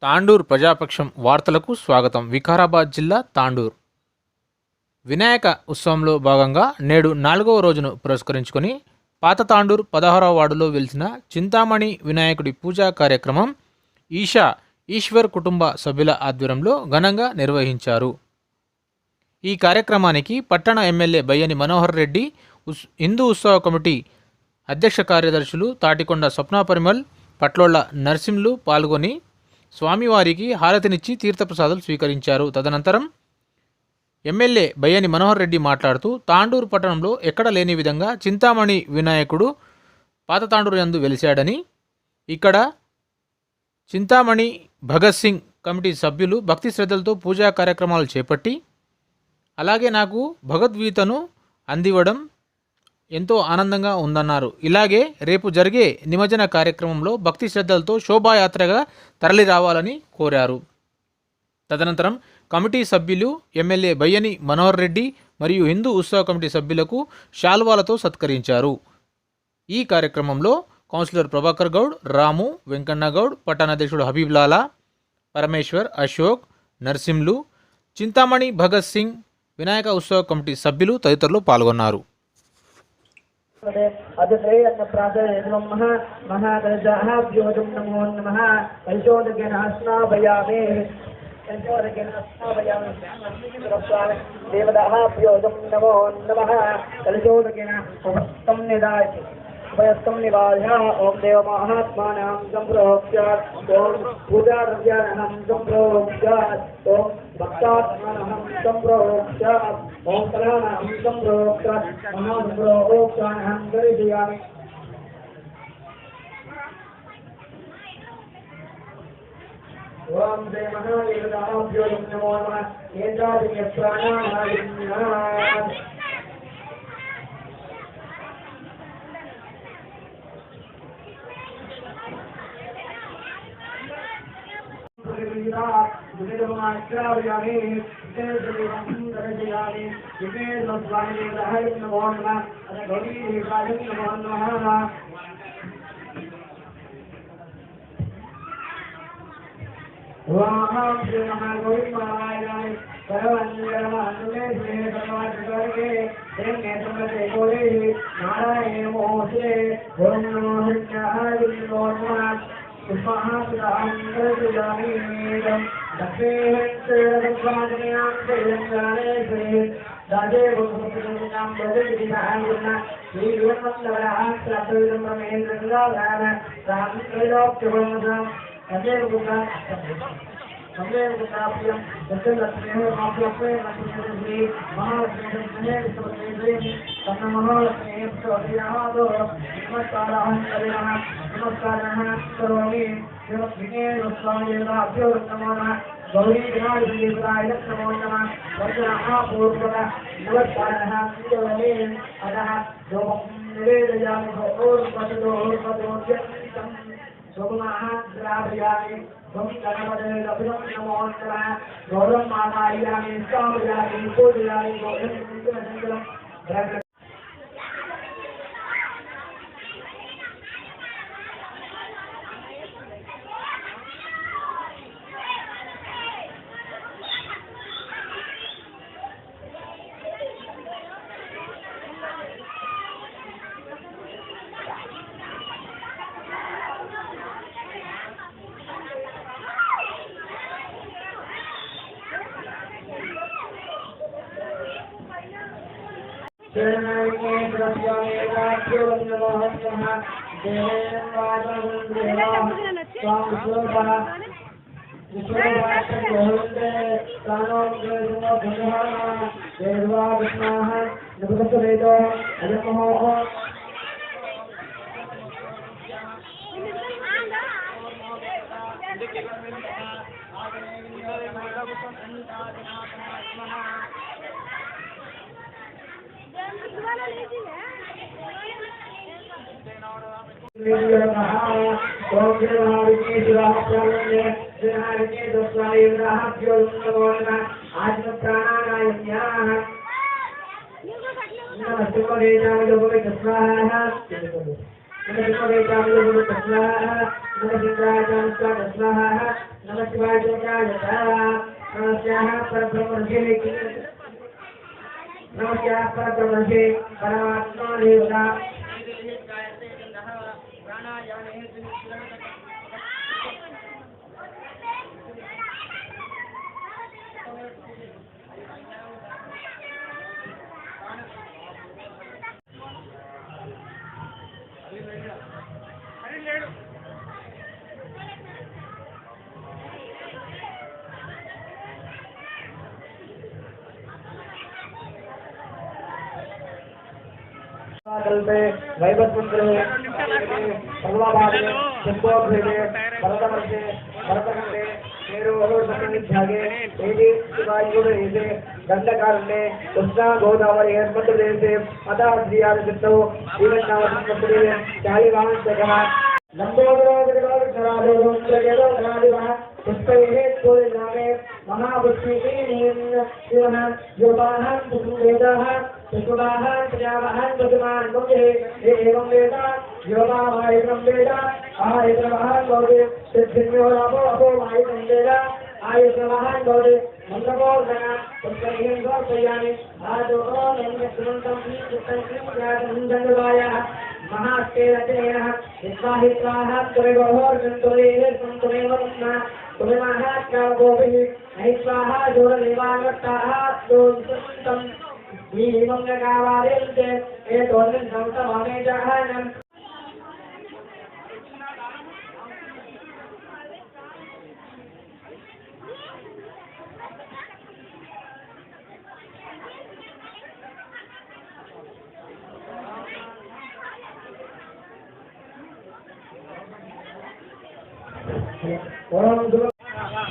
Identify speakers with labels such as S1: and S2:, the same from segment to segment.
S1: తాండూర్ ప్రజాపక్షం వార్తలకు స్వాగతం. వికారాబాద్ జిల్లా తాండూర్ వినాయక ఉత్సవంలో భాగంగా నేడు 4వ రోజును పురస్కరించుకొని పాత తాండూర్ 16వ వార్డులో వెలిసిన చింతామణి వినాయకుడి పూజా కార్యక్రమం ఈశ్వర్ కుటుంబ సభ్యుల ఆధ్వర్యంలో ఘనంగా నిర్వహించారు. ఈ కార్యక్రమానికి పట్టణ ఎమ్మెల్యే బయ్యని మనోహర్ రెడ్డి, హిందూ ఉత్సవ కమిటీ అధ్యక్ష కార్యదర్శులు తాటికొండ స్వప్న పరిమల్, పట్లోళ్ల నర్సింలు పాల్గొని స్వామివారికి హారతినిచ్చి తీర్థప్రసాదాలు స్వీకరించారు. తదనంతరం ఎమ్మెల్యే బయ్యని మనోహర్ రెడ్డి మాట్లాడుతూ తాండూరు పట్టణంలో ఎక్కడ లేని విధంగా చింతామణి వినాయకుడు పాత తాండూరు యందు వెలిశాడని, ఇక్కడ చింతామణి భగత్ సింగ్ కమిటీ సభ్యులు భక్తి శ్రద్ధలతో పూజా కార్యక్రమాలు చేపట్టి అలాగే నాకు భగవద్గీతను అందివ్వడం ఎంతో ఆనందంగా ఉందన్నారు. ఇలాగే రేపు జరిగే నిమజ్జన కార్యక్రమంలో భక్తి శ్రద్ధలతో శోభాయాత్రగా తరలి రావాలని కోరారు. తదనంతరం కమిటీ సభ్యులు ఎమ్మెల్యే బయ్యని మనోహర్ రెడ్డి మరియు హిందూ ఉత్సవ కమిటీ సభ్యులకు శాల్వాలతో సత్కరించారు. ఈ కార్యక్రమంలో కౌన్సిలర్ ప్రభాకర్ గౌడ్, రాము, వెంకన్న గౌడ్, పట్టణాధ్యక్షుడు హబీబ్ లాలా, పరమేశ్వర్, అశోక్, నర్సింలు, చింతామణి భగత్ సింగ్ వినాయక ఉత్సవ కమిటీ సభ్యులు తదితరులు పాల్గొన్నారు.
S2: वयस्तम निवार्य ओम देव महात्मानां संप्रोक्ष्य ओम पूजा द्रव्यानां संप्रोक्ष्य ओम भक्तात्मानां संप्रोक्ष्य ओम कलानां संप्रोक्ष्य महासंप्रोक्ष्यानां दर्शयामि. ओम देव महादेवताभ्यो नमो नमः. एतादृश प्राणानां गौरी विनायकाय नमो नमः. वचनः पूर्वः नमस्कारः सिद्धवने अतः योगं निवेदयामि भगवोर्पदोर्पदोर्यन्तं सोमः द्रावयामि त्वं गणपते लभ्यं नमो नमः. गौरं मातायामि स्थापयामि पूजयामि गौरं नमस्कार परब्रह्मणे परमात्मा देवता कल्पे वैभवपुत्रे सर्वभागे चंद्रोभ्रे भरतवर्षे भरतखंडे नेरुवरुणसंविद्यागे एडी शिवायुरेजे गंडकारण्ये कृष्णा गोदावरी मध्यप्रदेशे अदाद्रियादितौ जीवनावसंवत्सरे चालिवांशकः लंबोदरोदरोदरादोदरोदरोदरादिवः पुष्पैः तोलिनामे महापुष्पिकीनीं शिवः योपाहं पुष्पवेदाः पुष्पवाहं प्रजावाहं पुष्पमान् मुखे एवं वेदा योपावाहितं वेदा आयत्रवाहं भवति सिद्धिन्योरापो अपो माहितं वेदा आयुष्यवाहं भवति मन्त्रपोर्धन पुष्पैः समर्पयामि आदोको नैमित्तमन्तं चित्तं जातं दण्डवायः महास्तेरतेनः विद्वाहित्वाः त्वरिगोहोर्गन्तुरेः सन्तुमेव मुक्ना तुमिमहात्कावगोभिः नैस्वाहा जोरनिवागताः दोषितं वीमङ्गकावारिन्ते एतोर्नं संतममेजहानम्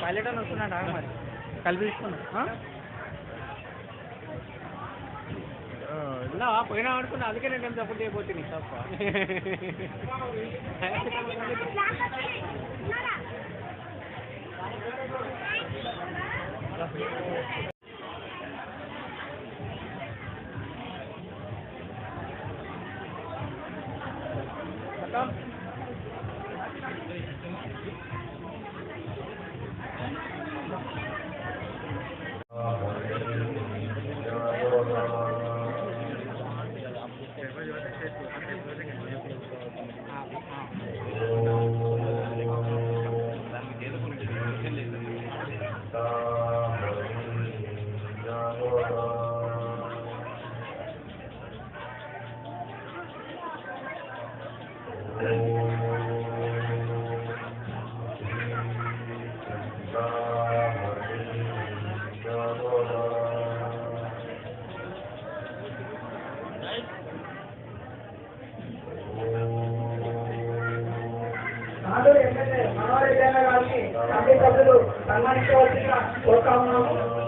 S3: పైలట్ అని వస్తున్నాడు మరి కల్పిస్తున్నా ఇలా పోయినా అనుకున్నా అందుకే నేను సపోర్ట్ చేయబోతుంది తప్ప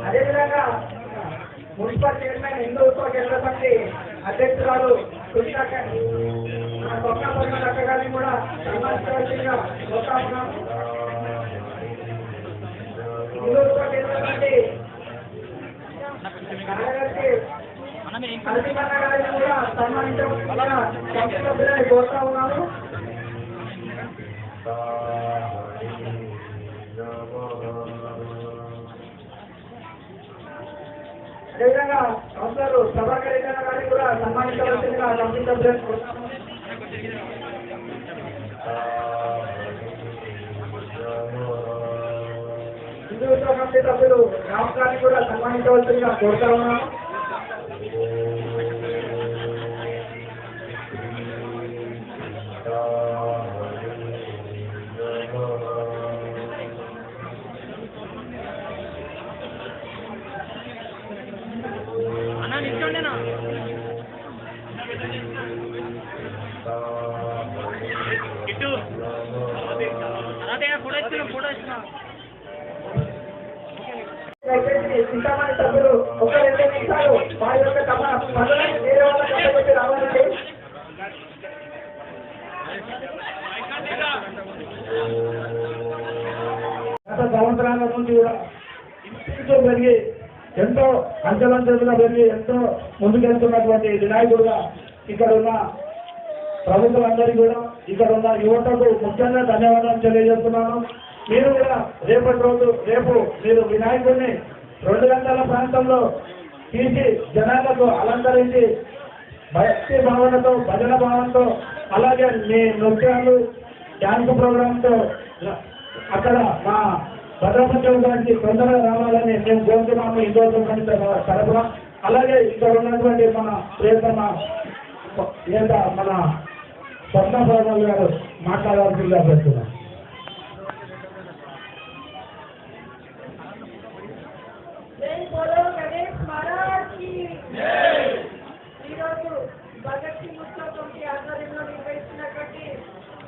S3: అదేవిధంగా మున్సిపల్ చైర్మన్ హిందూ ఉత్సవ కేంద్ర సమితి అధ్యక్షురాలు అక్క గారిని కూడా సన్మానించవలసిందిగా కోరుతా ఉన్నాం. హిందూ ఉత్సవ కేంద్ర సమితి కార్యదర్శి కల్పిమన్న గారిని కూడా సన్మానించవలసిందిగా సమితి సభ్యులని కోరుతా ఉన్నాము. అదేవిధంగా కౌన్సిలర్ ప్రభాకర్ రెడ్డి గారిని కూడా సన్మానించవలసిందిగా కమిటీ సభ్యులను హిందూ ఉత్సవ కమిటీ సభ్యులు రామ్ గారిని కూడా సన్మానించవలసిందిగా కోరుతా ఉన్నాము. చింతామణి సభ్యులు ఒక 2 నిమిషాలు వారి యొక్క తమ పనులను వేరే వాళ్ళ కట్టబెట్టి రావాలండి. గత సంవత్సరాల నుండి కూడా పెరిగి ఎంతో అంచెలంచెలుగా పెరిగి ఎంతో ముందుకెళ్తున్నటువంటి వినాయకుడుగా ఇక్కడ ఉన్న ప్రభుత్వాలందరికీ కూడా ఇక్కడ ఉన్న యువతకు ముఖ్యంగా ధన్యవాదాలు తెలియజేస్తున్నాను. మీరు కూడా రేపటి రోజు రేపు మీరు వినాయకుడిని 2 గంటల ప్రాంతంలో తీసి జనాలకు అలంకరించి భక్తి భావనతో భజన భావంతో అలాగే మీ నృత్యాలు డ్యాన్స్ ప్రోగ్రాంతో అక్కడ మా భద్రపంచం గారికి తొందరగా రావాలని మేము కోరుతున్నాము. హిందూ తరఫున అలాగే ఇక్కడ ఉన్నటువంటి మన ప్రియతమ మన స్వర్ణప్రభాల్ గారు మాట్లాడాల్సిందిగా పెడుతున్నాం.
S4: ఈరోజు భగత్ సింగ్ ఉత్సవ కమిటీ ఆధ్వర్యంలో నిర్వహిస్తున్నటువంటి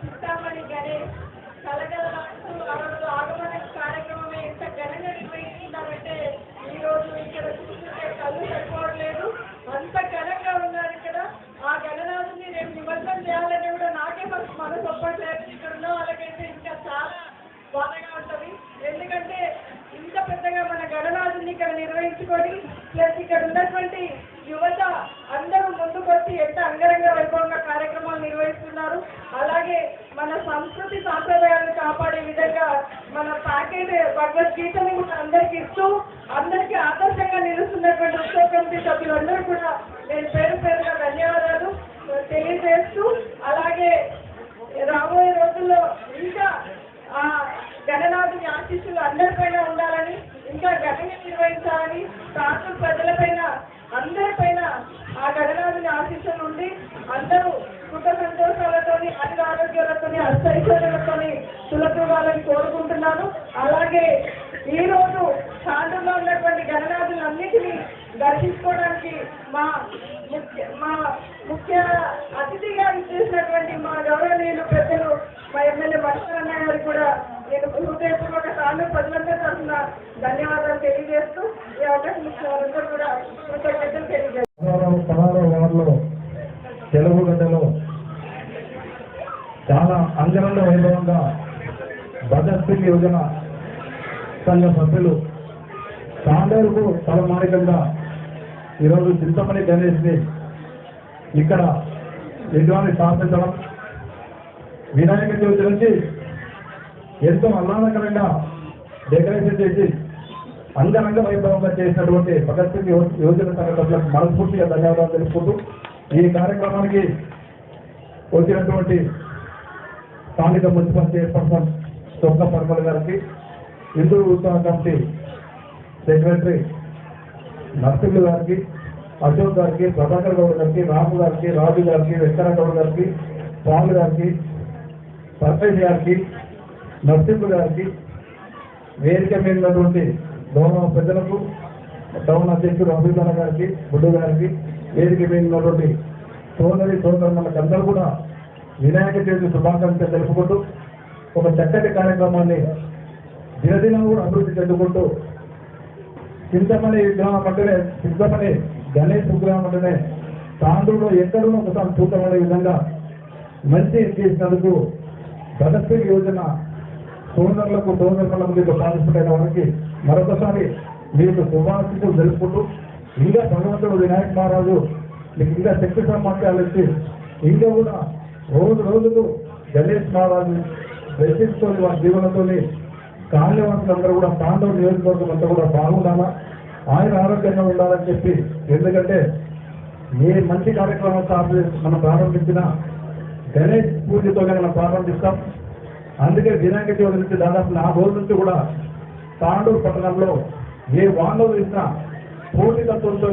S4: చింతామణి గణేష్ కలగలలాంటి ఆగమన కార్యక్రమం ఎంత ఘనంగా నిర్వహిస్తున్నారంటే ఈరోజు ఇక్కడ చూస్తుంటే కళ్ళు సరిపోవట్లేదు, అంత ఘనంగా ఉన్నారు ఇక్కడ. ఆ గణనాథుని రేపు నిమజ్జనం చేయాలంటే కూడా నాకే మనసు ఒప్పట్లేదు. ఇక్కడ ఉన్న వాళ్ళకైతే ఇంకా చాలా బాధగా ఉంటుంది. ఎందుకంటే ఇంత పెద్దగా మన గణనాథుని ఇక్కడ నిర్వహించుకొని ప్లస్ ఇక్కడ ఉన్నటువంటి యువత అందరూ ముందుకొచ్చి ఎంత అంగరంగ వైభవంగా కార్యక్రమాలు నిర్వహిస్తున్నారు. అలాగే మన సంస్కృతి సాంప్రదాయాలను కాపాడే విధంగా మన ప్యాకేజ్ భగవద్గీతని కూడా అందరికి ఇస్తూ అందరికీ ఆదర్శంగా నిలుస్తున్నటువంటి ఉత్సవ కమిటీ సభ్యులందరూ కూడా నేను పేరుగా ధన్యవాదాలు తెలియజేస్తూ, అలాగే రాబోయే రోజుల్లో ఇంకా గణనాథుని ఆశీస్సులు అందరిపైన ఉండాలని, ఇంకా ఘనంగా నిర్వహించాలని, రాష్ట్ర ప్రజలపైన అందరిపైన ఆ గణనాథుని ఆశీస్సులు ఉండి అందరూ సుఖ సంతోషాలతోని ఆరోగ్యాలతోని అష్టైశ్వర్యాలతోని సులభాలని కోరుకుంటున్నాను. అలాగే ఈ రోజు తాండూరులో ఉన్నటువంటి గణనాథులన్నిటినీ దర్శించుకోవడానికి మా ముఖ్య అతిథిగా ఇచ్చేసినటువంటి మా గౌరవనీయులు పెద్దలు మా ఎమ్మెల్యే మహేశ్వరన్న గారికి కూడా నేను హృదయపూర్వక తాండూరు ప్రజలందరి తరఫున ధన్యవాదాలు తెలియజేస్తూ ఈ అవకాశం ఇచ్చిన వారందరూ కూడా కృతజ్ఞతలు తెలియజేస్తాను.
S3: 16వ వార్డులో తెలుగుగడ్డలో చాలా అంగరంగ వైభవంగా భగత్ సింగ్ యోజన సంఘ సభ్యులు తాండూరుకు తలమానికంగా ఈరోజు చింతమణి గణేష్ని ఇక్కడ విగ్రహాన్ని స్థాపించడం, వినాయక చవితి నుంచి ఎంతో ఆహ్లాదకరంగా డెకరేషన్ చేసి అంగరంగ వైభవంగా చేసినటువంటి భగత్ సింగ్ యోజన సంఘ సభ్యులకు మనస్ఫూర్తిగా ధన్యవాదాలు తెలుపుకుంటూ ఈ కార్యక్రమానికి వచ్చినటువంటి స్థానిక మున్సిపల్ చైర్పర్సన్ సొంత పర్మల్ గారికి, హిందూ ఉత్సవ కమిటీ సెక్రటరీ నర్సింహులు గారికి, అశోక్ గారికి, ప్రభాకర్ గౌడ్ గారికి, రాము గారికి, రాజు గారికి, వెంకన్న గౌడ్ గారికి, పాల్ గారికి, సర్పంచ్ గారికి, నర్సింహులు గారికి, వేదిక మీద ఉన్నటువంటి గౌరవ పెద్దలకు, టౌన్ అధ్యక్షుడు అభిమాన గారికి, బుడ్డు గారికి, వేదిక మీద ఉన్నటువంటి సోదరులకు అందరూ కూడా వినాయక చవితి శుభాకాంక్షలు తెలుపుకుంటూ ఒక చక్కటి కార్యక్రమాన్ని దినదినం కూడా అభివృద్ధి చెందుకుంటూ చింతమణి విగ్రహం అంటేనే చింతమణి గణేష్ విగ్రహం అంటేనే తాండూరులో ఎక్కడో ఒకసారి చూడమనే విధంగా మంచి చేసినందుకు భగత్ సింగ్ యోజన సోదరులకు మీకు పార్టిసిపేట్ అయిన వారికి మరొకసారి మీకు శుభాశీస్సులు తెలుపుకుంటూ ఇంకా భగవంతుడు వినాయక మహారాజు మీకు ఇంకా శక్తి సామర్థ్యాలు ఇచ్చి ఇంకా కూడా రోజుకు గణేష్ మహారాజు దర్శించుతో వారి జీవనంతో కాళీవాసులందరూ కూడా తాండూరు నియోజకవర్గం అంతా కూడా బాగుండాలా, ఆయన ఆరోగ్యంగా ఉండాలని చెప్పి, ఎందుకంటే ఏ మంచి కార్యక్రమం మనం ప్రారంభించినా గణేష్ పూజతోనే మనం ప్రారంభిస్తాం. అందుకే వినాయక చవితి నుంచి దాదాపు 4 రోజుల నుంచి కూడా తాండూరు పట్టణంలో ఏ వానలు ఇచ్చినా పోటీతత్వంతో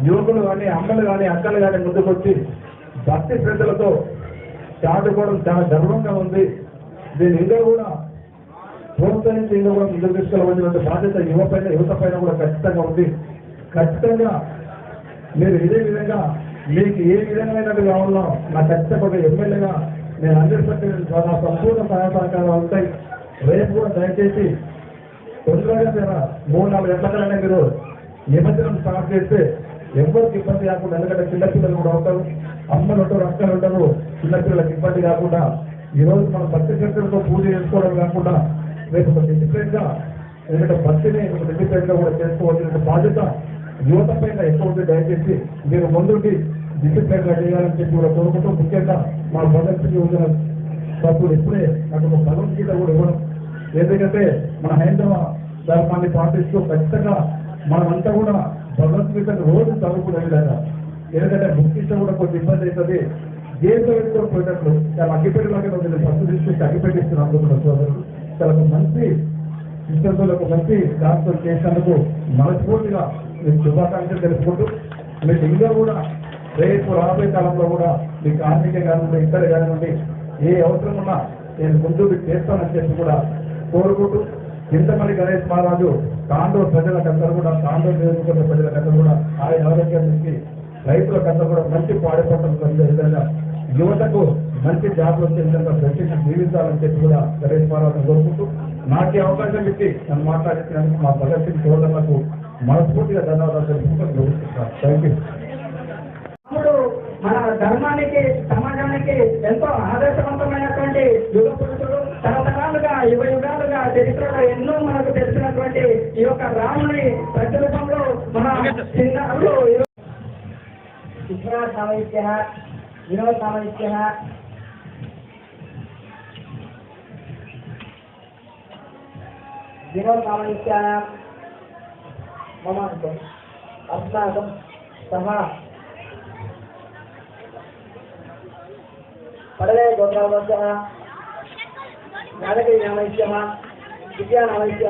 S3: యువకులు కానీ, అమ్మలు కానీ, అక్కలు కానీ ముందుకొచ్చి భక్తి శ్రద్ధలతో చాటుకోవడం చాలా గర్వంగా ఉంది. దీని ఇంకా కూడా ప్రోత్సహించి ఇంకా కూడా ముందుకు తీసుకెళ్ళవలసినటువంటి బాధ్యత యువత పైన కూడా ఖచ్చితంగా ఉంది. ఖచ్చితంగా మీరు ఇదే విధంగా మీకు ఏ విధంగా కావాలో నా ఖచ్చితంగా ఒక ఎమ్మెల్యేగా నేను అందరికీ నా సంపూర్ణ సహాయ సహకారాలు ఉంటాయి. రేపు కూడా దయచేసి తొందరగా 3-4 గంటలకైనా మీరు నిమజ్జనం స్టార్ట్ చేస్తే ఎవరికి ఇబ్బంది కాకుండా, ఎందుకంటే చిన్నపిల్లలు కూడా ఉంటారు, అమ్మలు ఉంటారు, అక్కలు ఉంటారు, చిన్నపిల్లలకు ఇబ్బంది కాకుండా ఈరోజు మనం భక్తి శక్తులతో పూజ చేసుకోవడం కాకుండా రేపు ఒక డిసిప్లిన్ గా, ఎందుకంటే భక్తిని ఒక డిసిప్లిన్ గా కూడా చేసుకోవాల్సిన బాధ్యత యువత పైన ఎక్కువ ఉంది. దయచేసి మీరు ముందుండి డిసిప్లిన్గా చేయాలని చెప్పి కూడా కోరుకుంటూ ముఖ్యంగా మా భగత్కి యువజన సభ్యులు ఇప్పుడే నాకు ఒక భగవద్గీత కూడా ఇవ్వడం. ఎందుకంటే మన హైందవ ధర్మాన్ని పాటిస్తూ ఖచ్చితంగా మనమంతా కూడా భగవద్గీతను రోజు చదువుకునే విధంగా, ఎందుకంటే బుక్కిస్తే కూడా కొంచెం ఇబ్బంది అవుతుంది. దేశం ఎదురు పోయినట్లు చాలా అగ్గిపెట్టలాగా ఉంటుంది. ఫస్ట్ తీసుకొచ్చి అగ్గిపెట్టిస్తున్నారు అందుకున్న సోదరులు. చాలా మంచి విశ్వాసులకు మంచి దాంతో చేసినందుకు మనస్ఫూర్తిగా మీకు శుభాకాంక్షలు తెలుసుకుంటూ మీకు ఇంకా కూడా రేపు రాబోయే కాలంలో కూడా మీకు ఆర్థిక కానివ్వండి ఇక్కడ కానివ్వండి ఏ అవసరం ఉన్నా నేను ముందు మీకు చేస్తానని చెప్పి కూడా కోరుకుంటూ చింతమల్లి గణేష్ మహారాజు తాండూరు ప్రజలకందరూ కూడా తాండూరు నియోజకవర్గ ప్రజలకందరూ కూడా ఆయన ఆరోగ్యానికి రైతులకందరూ కూడా మంచి పాడి పంటలు పొందే విధంగా యువతకు మంచి జాబ్ వచ్చే విధంగా ప్రత్యేకంగా జీవించాలని చెప్పి కూడా గణేష్ మహారాజు కోరుకుంటూ నాకు ఈ అవకాశం ఇచ్చి నన్ను మాట్లాడించినందుకు మా భగత్ సింగ్ సోదరులకు మనస్ఫూర్తిగా ధన్యవాదాలు తెలుసుకుంటూ ముగిస్తున్నాను. Thank you.
S2: రాముడు మన ధర్మానికి సమాజానికి ఎంతో ఆదర్శవంతమైనటువంటి యుగ పురుషుడు. తరతరాలుగా యుగ యుగాలుగా చరిత్రలో ఎన్నో మనకు తెలిసినటువంటి ఈ యొక్క రాముని ప్రతిరూపంలో మన చిన్నారులు విశ్వనాథ సామయిత్య వినోద సామయిత్య వినోద సామయిత్యానాం మమాంతం అస్మాకం సహా పడలే గోత్రవద్య యాదగిరి నామైత్య విద్యా నామైత్య